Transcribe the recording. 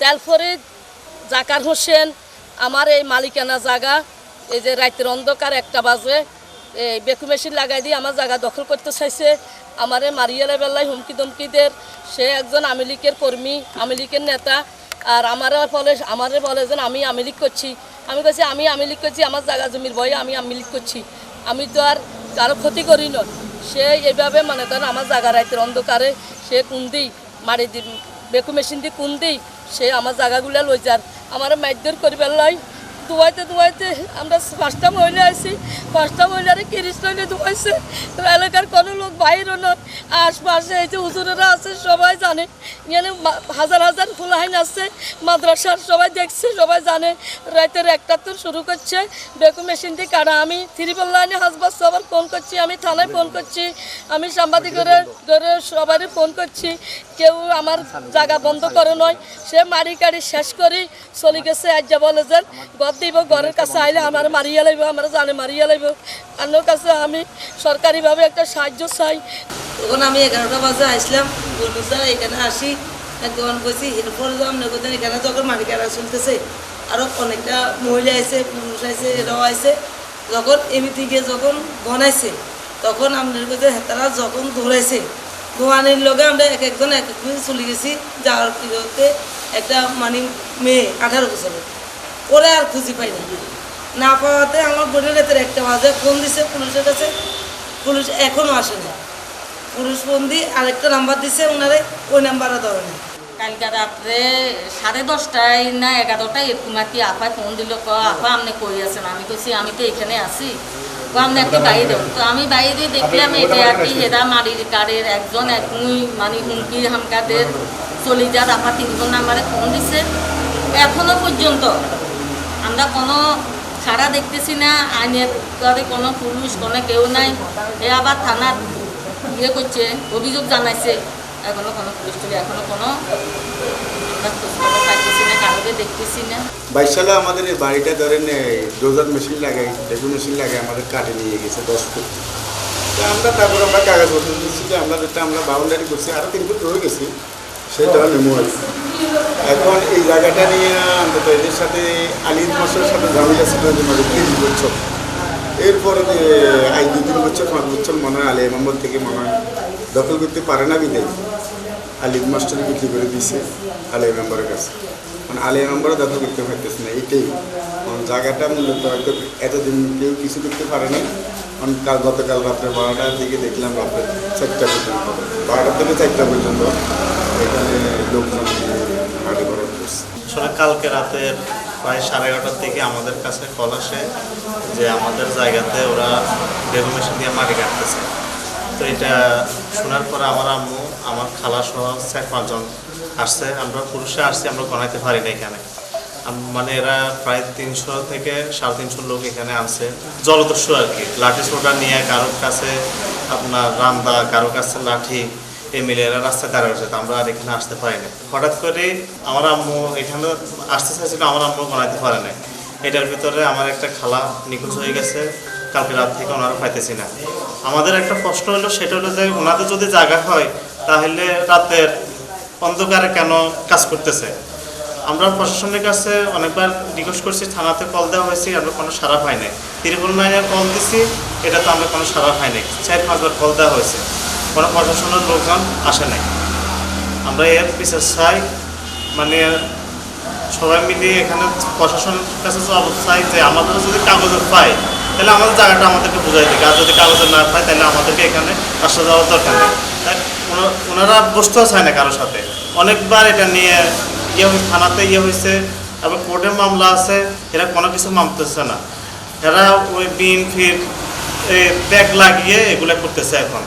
তেলফরিদ জাকার হোসেন আমার এই মালিকানা জায়গা এই যে রাতের অন্ধকার 1টা বাজে এই বেকু মেশিন লাগাই দিয়ে আমার জায়গা দখল করতে চাইছে। আমারে মারিয়ালে বেলায় হুমকি ধমকিদের। সে একজন আওয়ামী লীগের কর্মী, আওয়ামী লীগের নেতা। আর আমারে বলে যে আমি আওয়ামী লীগ করছি। আমি বলছি আমি আওয়ামী লীগ করছি, আমার জায়গা জমির ভয়ে আমি আওয়ামী লীগ করছি, আমি তো আর কারো ক্ষতি করি না। সে এইভাবে মনে করেন আমার জায়গা রাতের অন্ধকারে সে কুন্দি মারি দি বেকু মেশিন দিয়ে কুন্দি সে আমার জায়গাগুলো লই যার আমার মাইদর করি পেলাই। ধোয়াইতে আমরা 5টা মহিলা আছি, 5টা মহিলারে কিরিশ লইলে ধোয়াইছে। এলাকার কোনো লোক বাইরও নয়, আশপাশে এই যে হুজুরেরা আছে সবাই জানে, এখানে হাজার হাজার ফুলাহাইন আছে, মাদ্রাসার সবাই দেখছে, সবাই জানে। রাতের 1টা তো শুরু করছে বেকু মেশিন দিয়ে কাটা। আমি 3 লাইনে হাসবাস সবার ফোন করছি, আমি থানায় ফোন করছি, আমি সাংবাদিকের ধরে সবারই ফোন করছি, কেউ আমার জায়গা বন্ধ করে নয়। সে মারি কাড়ি শেষ করি চলে গেছে। আজ যা বলে যে ঘর দিব, ঘরের কাছে আইলে আমার মারিয়া লাগবে, আমার জানে মারিয়া লাগবে। আপনার কাছে আমি সরকারিভাবে একটা সাহায্য চাই। তখন আমি 11টা বাজে আসলাম, বলবো স্যার এখানে আসি একদম বলছি। এরপরে তো আপনার কোথায় এখানে যখন মাটি কাটা চলতেছে, আরও অনেকটা মহিলা আছে, পুরুষ আছে, এরাও আছে। যখন এমনি গিয়ে যখন গনাইছে তখন আপনার কোথায় তারা যখন ধরেছে ধোয়ানির লগে আমরা একজন এক মিনিট চলে গেছি। যাওয়ার পিরিয়ডে একটা মানে মেয়ে 18 বছরের, ওরা আর খুঁজি পাই না পাওয়াতে আমার বোনের রাতের 1টা বাজে ফোন দিছে পুলিশের কাছে। পুলিশ এখনও আসে না। পুলিশ ফোন দিয়ে আরেকটা নাম্বার দিছে ওনারে, ওই নাম্বারও ধরে না। কালকে রাত্রে 10:30টায় না 11টায় এরকম আর কি আপায় ফোন দিল, আপা আপনি কই আছেন? আমি কইছি আমি তো এখানে আছি। আপনি একটু বাইরে, তো আমি বাইরে দেখলাম এটা আর কি হেরা মারির কারের একজন একই মানে হুমকি হামকাদের চলে যার আপা 3 নাম্বারে ফোন দিছে। এখনো পর্যন্ত আমরা কোনো সারা দেখতেছি না, আইনের তরে কোনো পুলিশ কোনো কেউ নাই। এ আবার থানার করছে, অভিযোগ জানাইছে, এখনো কোনো পুলিশ টুলি এখনো কোনো আমরা খোঁজখবর পাইতেছি না, কারোকে দেখতেছি না। 22 সালে আমাদের এই বাড়িটা ধরেন ডোজার মেশিন লাগাই, বেকু মেশিন লাগাই আমাদের কাটে নিয়ে গেছে 10 ফুট। আমরা তারপর আমরা কাগজপত্র দিচ্ছি যে আমরা যেটা আমরা বাউন্ডারি করছি, আরও 3 ফুট রয়ে গেছি, সেটা নেমো হয়েছে। এখন এই জায়গাটা নিয়ে অন্তত এদের সাথে আলিদ মাসের সাথে ঝামেলা ছিল যে 30 বছর। এরপরে যে 2-3 বছর 5 বছর মনে হয় আলিয়া নম্বর থেকে মনে হয় দখল করতে পারে না বিদায় আলিদ মাস্টারে বিক্রি করে দিয়েছে আলিয়া নম্বরের কাছে। মানে আলিয়া নম্বরে দখল করতে পারতেছে না, এইটাই জায়গাটা মূলত হয়তো এতদিন কেউ কিছু করতে পারে না। গতকাল রাত্রে 12টার দিকে দেখলাম রাত্রে 4টা পর্যন্ত, 12টা থেকে 4টা পর্যন্ত এখানে লোকজন হাঁটি করা করছে। আসলে কালকে রাতের প্রায় 11:30টার দিকে আমাদের কাছে কল আসে যে আমাদের জায়গাতে ওরা বেকু মেশিন দিয়ে মাটি কাটতেছে। তো এটা শোনার পরে আমার আম্মু, আমার খালা সহ 4-5 জন আসছে। আমরা পুরুষে আসছি, আমরা গণাইতে পারি না এখানে। মানে এরা প্রায় 300 থেকে 350 লোক এখানে আসছে, জলদস্যু আর কি। লাঠি ছোটা নিয়ে কারোর কাছে আপনার রান্দা, কারোর কাছে লাঠি, এই মিলে এরা রাস্তায় দাঁড়িয়ে রয়েছে। আমরা আর এখানে আসতে পারি না। হঠাৎ করে আমার আম্মু এখানে আসতে চাইছিল, আমার আম্মু গণাইতে পারে না। এটার ভিতরে আমার একটা খালা নিখোঁজ হয়ে গেছে, কালকে রাত থেকে ওনারা পাইতেছি না। আমাদের একটা প্রশ্ন হলো, সেটা হলো যে ওনাদের যদি জায়গা হয় তাহলে রাতের অন্ধকারে কেন কাজ করতেছে? আমরা প্রশাসনের কাছে অনেকবার রিকোয়েস্ট করছি, থানাতে কল দেওয়া হয়েছে, আমরা কোনো সাড়া পাই নাই। 399-এ কল দিছি, এটা তো আমরা কোনো সাড়া পাই নাই। 4-5 বার কল দেওয়া হয়েছে, কোনো প্রশাসনের লোকজন আসে নাই। আমরা এর পিছিয়ে চাই মানে সবাই মিলে এখানে প্রশাসনের কাছে চাই যে আমাদের যদি কাগজ পাই তাহলে আমাদের জায়গাটা আমাদেরকে বুঝাই দিকে, আর যদি কাগজ না পাই তাহলে আমাদেরকে এখানে আসা যাওয়ার দরকার নেই। তাই ওনারা বসতেও চায় না কারোর সাথে। অনেকবার এটা নিয়ে থানাতে হয়েছে, আবার কোর্টের মামলা আছে, এরা কোনো কিছু মানতেছে না। এরা ওই বিন ফির ব্যাগ লাগিয়ে এগুলো করতেছে এখন।